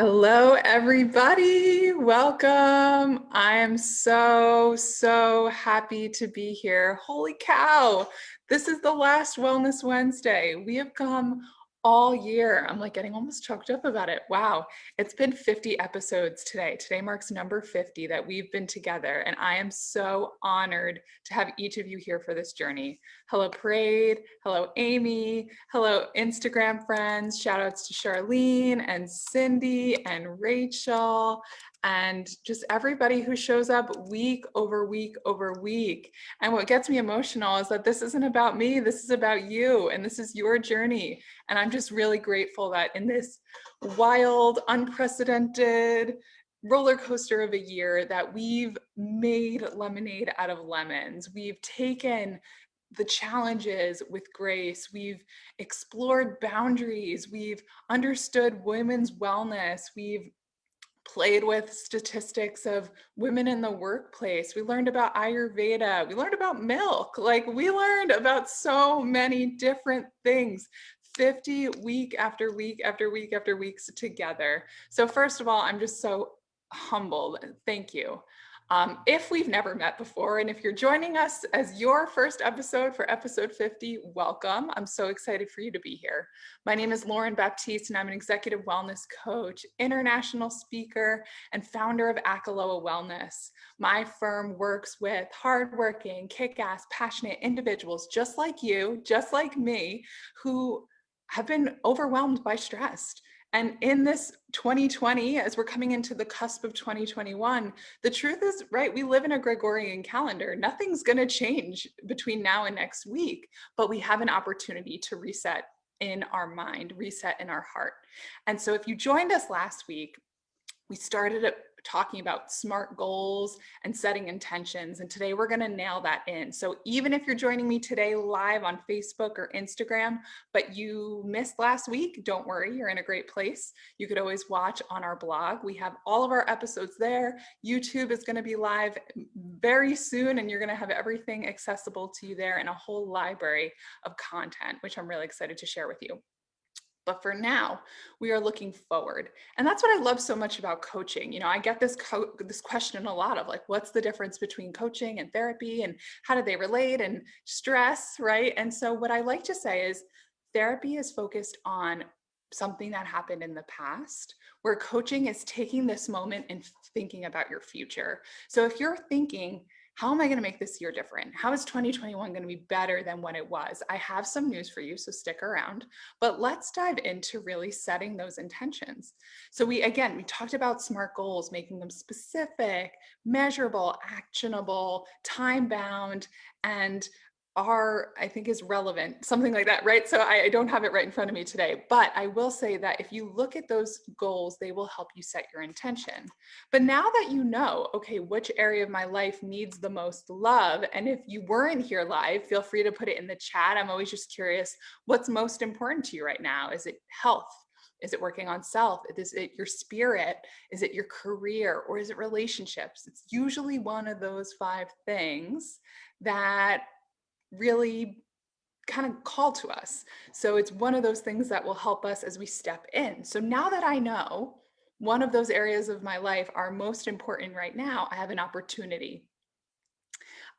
Hello, everybody. Welcome. I am so happy to be here. Holy cow. This is the last Wellness Wednesday. We have come all year. I'm like getting almost choked up about it. Wow. It's been 50 episodes today. Today marks number 50 that we've been together. And I am so honored to have each of you here for this journey. Hello, Parade. Hello, Amy. Hello, Instagram friends. Shout outs to Charlene and Cindy and Rachel and just everybody who shows up week over week over week. And what gets me emotional is that this isn't about me. This is about you and this is your journey. And I'm just really grateful that in this wild, unprecedented roller coaster of a year that we've made lemonade out of lemons. We've taken the challenges with grace. We've explored boundaries. We've understood women's wellness. We've played with statistics of women in the workplace. We learned about Ayurveda. We learned about milk. Like we learned about so many different things. 50 week after week after week after weeks together. So first of all, I'm just so humbled. Thank you. If we've never met before, and if you're joining us as your first episode for episode 50, welcome. I'm so excited for you to be here. My name is Lauren Baptiste, and I'm an executive wellness coach, international speaker, and founder of Acheloa Wellness. My firm works with hardworking, kick-ass, passionate individuals just like you, just like me, who have been overwhelmed by stress. And in this 2020, as we're coming into the cusp of 2021, the truth is, right, we live in a Gregorian calendar. Nothing's going to change between now and next week, but we have an opportunity to reset in our mind, reset in our heart. And so if you joined us last week, we started talking about SMART goals and setting intentions. And today we're going to nail that in. So even if you're joining me today live on Facebook or Instagram, but you missed last week, don't worry, you're in a great place. You could always watch on our blog. We have all of our episodes there. YouTube is going to be live very soon, and you're going to have everything accessible to you there and a whole library of content, which I'm really excited to share with you. But for now, we are looking forward. And that's what I love so much about coaching. You know, I get this question a lot of like, what's the difference between coaching and therapy and how do they relate and stress, right? And so what I like to say is therapy is focused on something that happened in the past, where coaching is taking this moment and thinking about your future. So if you're thinking, how am I going to make this year different? How is 2021 going to be better than what it was? I have some news for you, so stick around. But let's dive into really setting those intentions. So we talked about SMART goals, making them specific, measurable, actionable, time-bound, and I think is relevant, something like that, right? So I don't have it right in front of me today, but I will say that if you look at those goals, they will help you set your intention. But now that you know, okay, which area of my life needs the most love, and if you weren't here live, feel free to put it in the chat. I'm always just curious, what's most important to you right now? Is it health? Is it working on self? Is it your spirit? Is it your career? Or is it relationships? It's usually one of those 5 things that really kind of call to us. So it's one of those things that will help us as we step in. So now that I know one of those areas of my life are most important right now, I have an opportunity.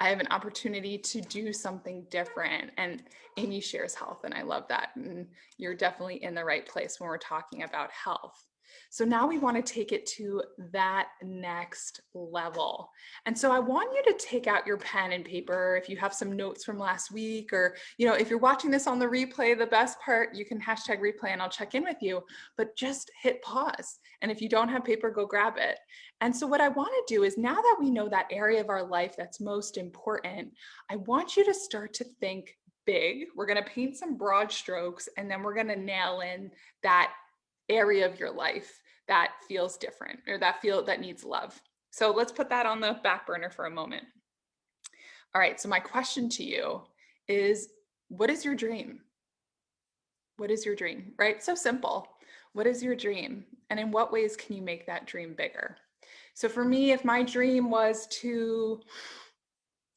I have an opportunity to do something different. And Amy shares health, and I love that. And you're definitely in the right place when we're talking about health. So now we want to take it to that next level. And so I want you to take out your pen and paper if you have some notes from last week, or, you know, if you're watching this on the replay, the best part, you can hashtag replay and I'll check in with you, but just hit pause. And if you don't have paper, go grab it. And so what I want to do is, now that we know that area of our life that's most important, I want you to start to think big. We're going to paint some broad strokes, and then we're going to nail in that area of your life that feels different, or that needs love. So let's put that on the back burner for a moment. All right, so my question to you is, what is your dream? What is your dream, right? So simple. What is your dream? And in what ways can you make that dream bigger? So for me, if my dream was to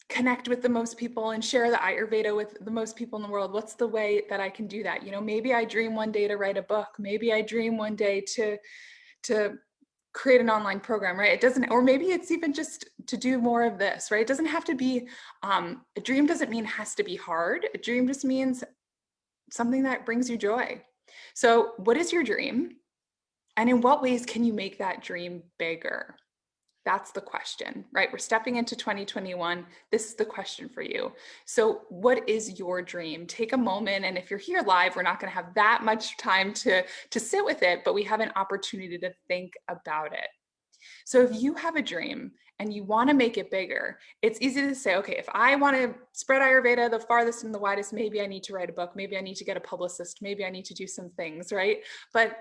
connect with the most people and share the Ayurveda with the most people in the world, what's the way that I can do that? You know, maybe I dream one day to write a book. Maybe I dream one day to to create an online program, right? It doesn't, or maybe it's even just to do more of this, right? It doesn't have to be, a dream doesn't mean it has to be hard. A dream just means something that brings you joy. So what is your dream? And in what ways can you make that dream bigger? That's the question, right? We're stepping into 2021. This is the question for you. So what is your dream? Take a moment. And if you're here live, we're not going to have that much time to sit with it, but we have an opportunity to think about it. So if you have a dream and you want to make it bigger, it's easy to say, okay, if I want to spread Ayurveda the farthest and the widest, maybe I need to write a book. Maybe I need to get a publicist. Maybe I need to do some things, right? But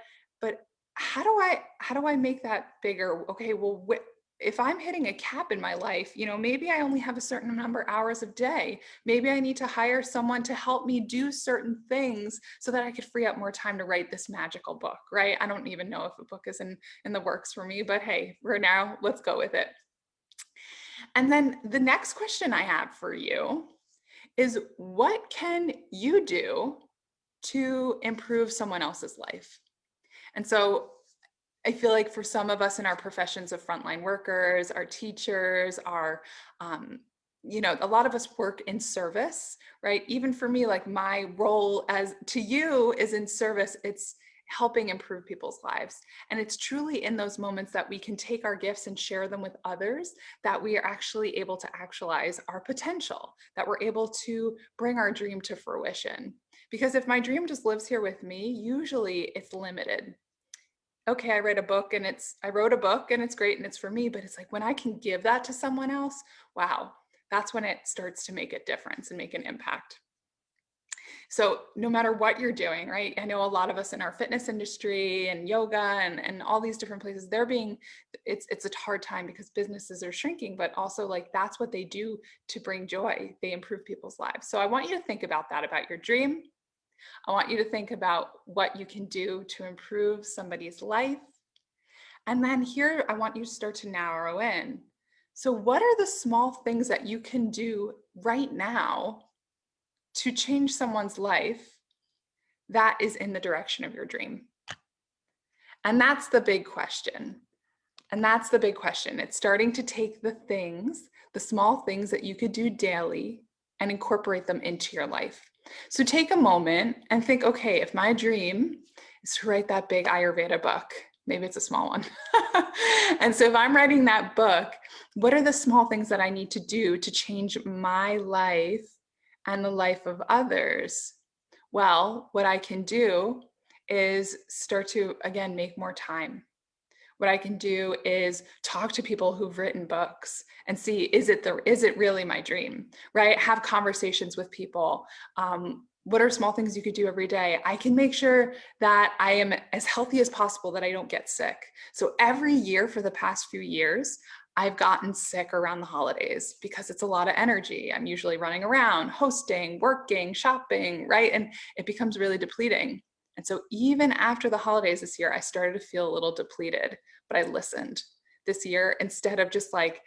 how do I make that bigger? Okay, well, if I'm hitting a cap in my life, maybe I only have a certain number of hours a day. Maybe I need to hire someone to help me do certain things so that I could free up more time to write this magical book, right? I don't even know if a book is in the works for me, but hey, for now, let's go with it. And then the next question I have for you is, what can you do to improve someone else's life? And so I feel like for some of us in our professions of frontline workers, our teachers, a lot of us work in service, right? Even for me, like my role as to you is in service. It's helping improve people's lives. And it's truly in those moments that we can take our gifts and share them with others, that we are actually able to actualize our potential, that we're able to bring our dream to fruition. Because if my dream just lives here with me, usually it's limited. Okay, I wrote a book and it's great and it's for me, but it's like when I can give that to someone else, wow, that's when it starts to make a difference and make an impact. So no matter what you're doing, right? I know a lot of us in our fitness industry and yoga and all these different places, it's a hard time because businesses are shrinking, but also like that's what they do to bring joy. They improve people's lives. So I want you to think about that, about your dream. I want you to think about what you can do to improve somebody's life. And then here, I want you to start to narrow in. So what are the small things that you can do right now to change someone's life that is in the direction of your dream? And that's the big question. It's starting to take the small things that you could do daily and incorporate them into your life. So take a moment and think, okay, if my dream is to write that big Ayurveda book, maybe it's a small one. And so if I'm writing that book, what are the small things that I need to do to change my life and the life of others? Well, what I can do is start to, again, make more time. What I can do is talk to people who've written books and see, is it really my dream, right? Have conversations with people. What are small things you could do every day? I can make sure that I am as healthy as possible, that I don't get sick. So every year for the past few years, I've gotten sick around the holidays because it's a lot of energy. I'm usually running around, hosting, working, shopping, right? And it becomes really depleting. And so even after the holidays this year, I started to feel a little depleted, but I listened this year. Instead of just like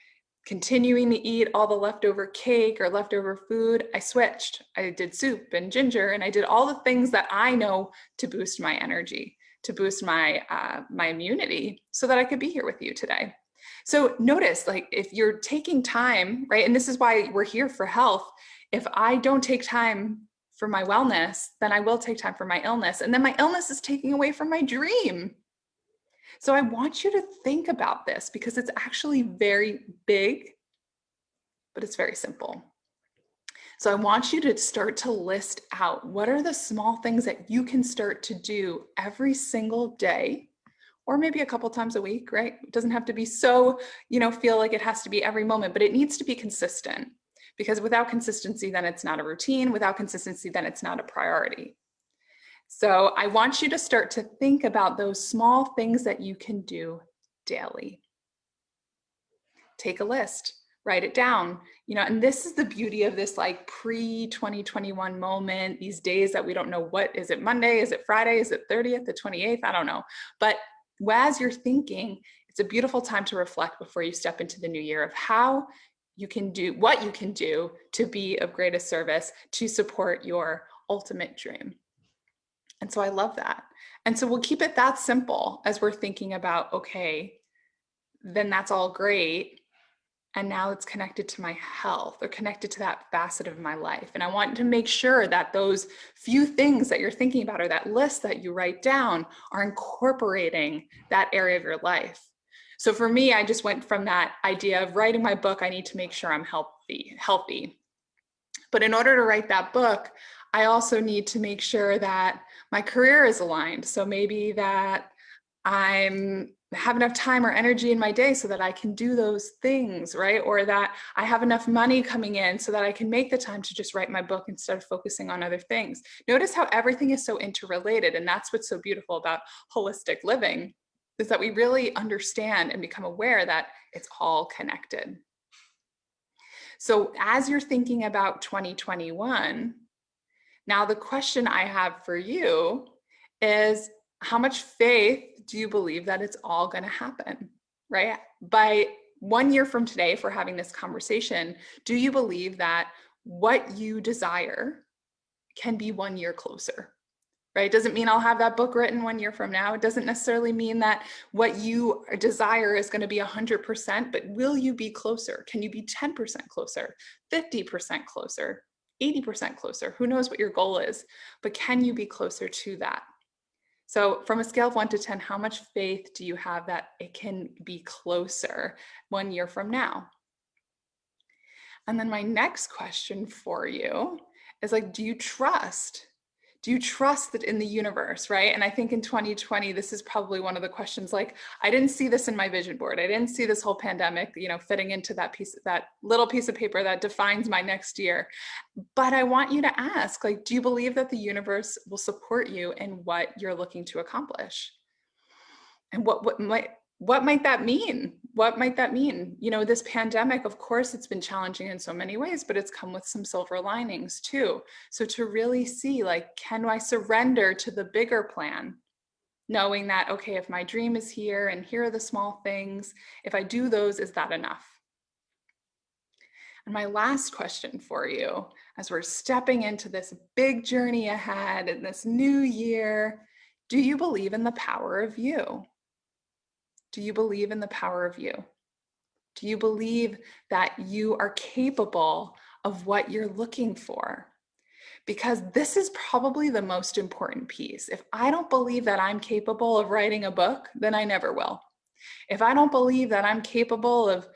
continuing to eat all the leftover cake or leftover food, I switched. I did soup and ginger, and I did all the things that I know to boost my energy, to boost my immunity, so that I could be here with you today. So notice, like, if you're taking time, right? And this is why we're here for health. If I don't take time for my wellness, then I will take time for my illness. And then my illness is taking away from my dream. So I want you to think about this because it's actually very big, but it's very simple. So I want you to start to list out, what are the small things that you can start to do every single day, or maybe a couple times a week, right? It doesn't have to be so, feel like it has to be every moment, but it needs to be consistent. Because without consistency, then it's not a routine. Without consistency, then it's not a priority. So I want you to start to think about those small things that you can do daily. Take a list, write it down, and this is the beauty of this like pre-2021 moment, these days that we don't know, what is it, Monday? Is it Friday? Is it 30th, the 28th? I don't know. But as you're thinking, it's a beautiful time to reflect before you step into the new year of how you can do what you can do to be of greatest service to support your ultimate dream. And so I love that. And so we'll keep it that simple as we're thinking about, okay, then that's all great. And now it's connected to my health or connected to that facet of my life. And I want to make sure that those few things that you're thinking about or that list that you write down are incorporating that area of your life. So for me, I just went from that idea of writing my book, I need to make sure I'm healthy. But in order to write that book, I also need to make sure that my career is aligned. So maybe that I'm have enough time or energy in my day so that I can do those things, right? Or that I have enough money coming in so that I can make the time to just write my book instead of focusing on other things. Notice how everything is so interrelated. And that's what's so beautiful about holistic living, is that we really understand and become aware that it's all connected. So as you're thinking about 2021, now the question I have for you is, how much faith do you believe that it's all going to happen, right? By 1 year from today, if we're having this conversation, do you believe that what you desire can be 1 year closer? Right? It doesn't mean I'll have that book written 1 year from now. It doesn't necessarily mean that what you desire is going to be 100%, but will you be closer? Can you be 10% closer, 50% closer, 80% closer? Who knows what your goal is, but can you be closer to that? So from a scale of 1 to 10, how much faith do you have that it can be closer 1 year from now? And then my next question for you is like, do you trust? Do you trust that in the universe, right? And I think in 2020, this is probably one of the questions, like, I didn't see this in my vision board. I didn't see this whole pandemic, fitting into that little piece of paper that defines my next year. But I want you to ask, like, do you believe that the universe will support you in what you're looking to accomplish? And what might that mean? What might that mean? This pandemic, of course, it's been challenging in so many ways, but it's come with some silver linings too. So to really see, like, can I surrender to the bigger plan? Knowing that, okay, if my dream is here and here are the small things, if I do those, is that enough? And my last question for you, as we're stepping into this big journey ahead in this new year, do you believe in the power of you? Do you believe in the power of you? Do you believe that you are capable of what you're looking for? Because this is probably the most important piece. If I don't believe that I'm capable of writing a book, then I never will. If I don't believe that I'm capable of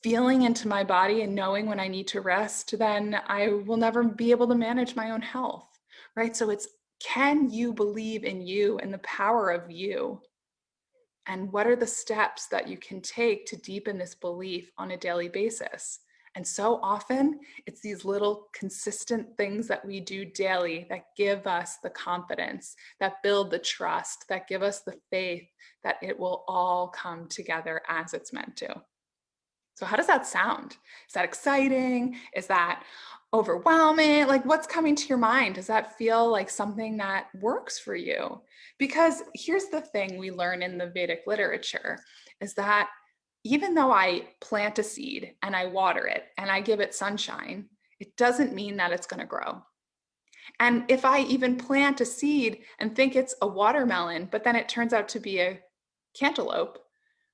feeling into my body and knowing when I need to rest, then I will never be able to manage my own health, right? So it's, can you believe in you and the power of you? And what are the steps that you can take to deepen this belief on a daily basis? And so often it's these little consistent things that we do daily that give us the confidence, that build the trust, that give us the faith that it will all come together as it's meant to. So how does that sound? Is that exciting? Is that overwhelming? Like, what's coming to your mind? Does that feel like something that works for you? Because here's the thing we learn in the Vedic literature is that even though I plant a seed and I water it and I give it sunshine, it doesn't mean that it's going to grow. And if I even plant a seed and think it's a watermelon, but then it turns out to be a cantaloupe,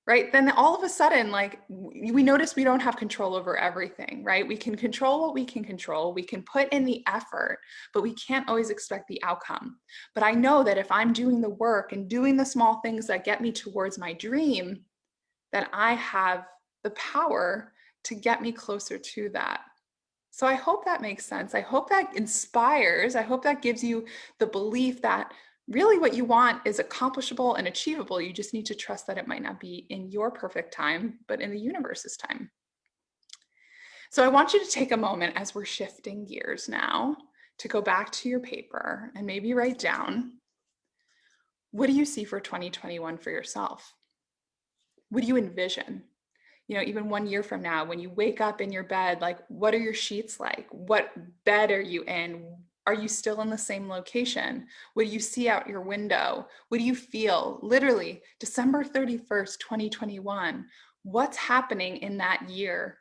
right? Then all of a sudden, like, we notice we don't have control over everything, right? We can control what we can control. We can put in the effort, but we can't always expect the outcome. But I know that if I'm doing the work and doing the small things that get me towards my dream, then I have the power to get me closer to that. So I hope that makes sense. I hope that inspires. I hope that gives you the belief that really what you want is accomplishable and achievable. You just need to trust that it might not be in your perfect time, but in the universe's time. So I want you to take a moment as we're shifting gears now to go back to your paper and maybe write down, what do you see for 2021 for yourself? What do you envision? Even 1 year from now, when you wake up in your bed, like, what are your sheets like? What bed are you in? Are you still in the same location? What do you see out your window? What do you feel? Literally, December 31st, 2021, what's happening in that year?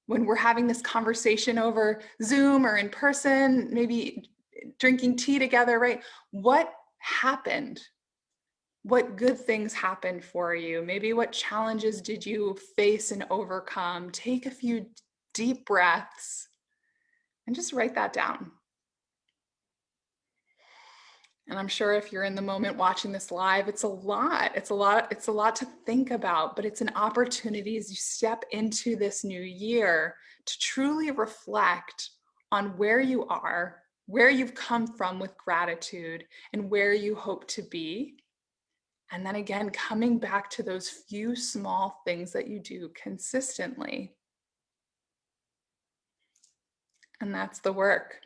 When we're having this conversation over Zoom or in person, maybe drinking tea together, right? What happened? What good things happened for you? Maybe what challenges did you face and overcome? Take a few deep breaths and just write that down. And I'm sure if you're in the moment watching this live, it's a lot. It's a lot to think about, but it's an opportunity as you step into this new year to truly reflect on where you are, where you've come from with gratitude, and where you hope to be. And then again, coming back to those few small things that you do consistently. And that's the work.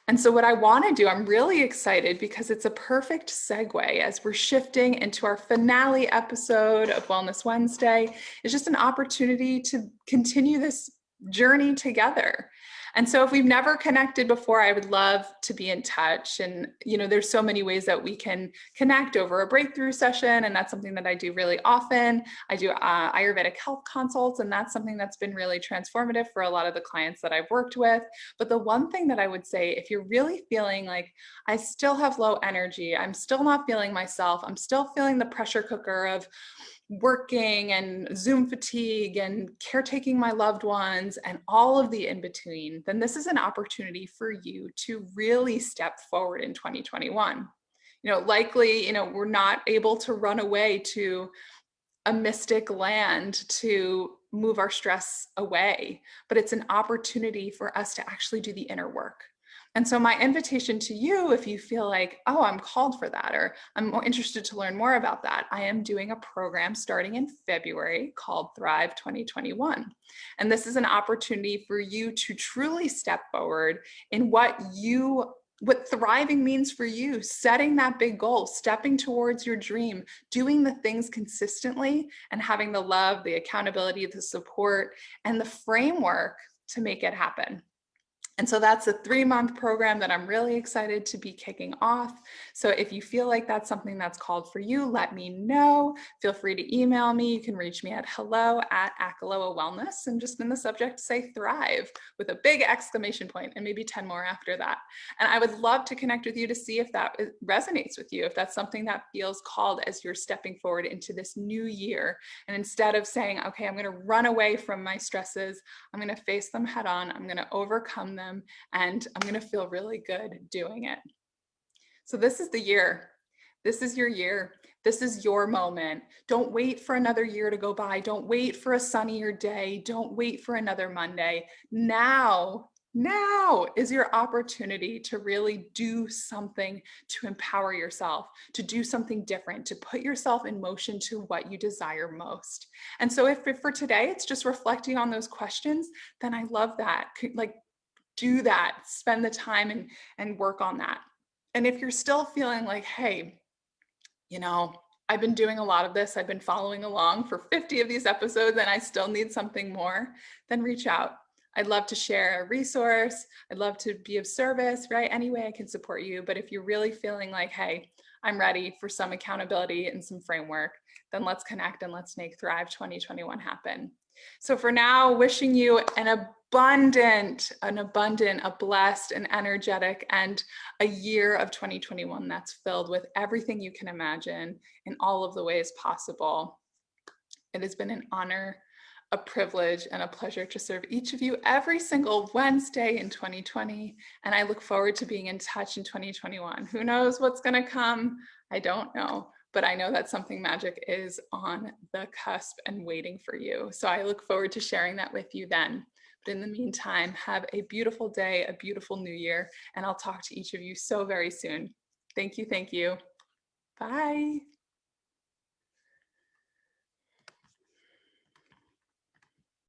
And so what I want to do, I'm really excited because it's a perfect segue as we're shifting into our finale episode of Wellness Wednesday. It's just an opportunity to continue this journey together. And so if we've never connected before, I would love to be in touch. And, there's so many ways that we can connect over a breakthrough session. And that's something that I do really often. I do Ayurvedic health consults, and that's something that's been really transformative for a lot of the clients that I've worked with. But the one thing that I would say, if you're really feeling like I still have low energy, I'm still not feeling myself, I'm still feeling the pressure cooker of working and Zoom fatigue and caretaking my loved ones and all of the in between, then this is an opportunity for you to really step forward in 2021. Likely, we're not able to run away to a mystic land to move our stress away, but it's an opportunity for us to actually do the inner work. And so my invitation to you, if you feel like, oh, I'm called for that, or I'm more interested to learn more about that, I am doing a program starting in February called Thrive 2021. And this is an opportunity for you to truly step forward in what thriving means for you, setting that big goal, stepping towards your dream, doing the things consistently, and having the love, the accountability, the support, and the framework to make it happen. And so that's a 3-month program that I'm really excited to be kicking off. So if you feel like that's something that's called for you, let me know. Feel free to email me. You can reach me at hello@Acheloa Wellness, and just in the subject say thrive with a big exclamation point and maybe 10 more after that. And I would love to connect with you to see if that resonates with you, if that's something that feels called as you're stepping forward into this new year. And instead of saying, okay, I'm going to run away from my stresses, I'm going to face them head on, I'm going to overcome them, and I'm going to feel really good doing it. So this is the year. This is your year. This is your moment. Don't wait for another year to go by. Don't wait for a sunnier day. Don't wait for another Monday. Now is your opportunity to really do something to empower yourself, to do something different, to put yourself in motion to what you desire most. And so if for today it's just reflecting on those questions, then I love that. Do that, spend the time and work on that. And if you're still feeling like, hey, I've been doing a lot of this, I've been following along for 50 of these episodes and I still need something more, then reach out. I'd love to share a resource. I'd love to be of service, right? Any way I can support you. But if you're really feeling like, hey, I'm ready for some accountability and some framework, then let's connect and let's make Thrive 2021 happen. So for now, wishing you an abundant, a blessed and energetic and a year of 2021 that's filled with everything you can imagine in all of the ways possible. It has been an honor, a privilege, and a pleasure to serve each of you every single Wednesday in 2020. And I look forward to being in touch in 2021. Who knows what's going to come? I don't know. But I know that something magic is on the cusp and waiting for you. So I look forward to sharing that with you then. But in the meantime, have a beautiful day, a beautiful new year, and I'll talk to each of you so very soon. Thank you. Bye.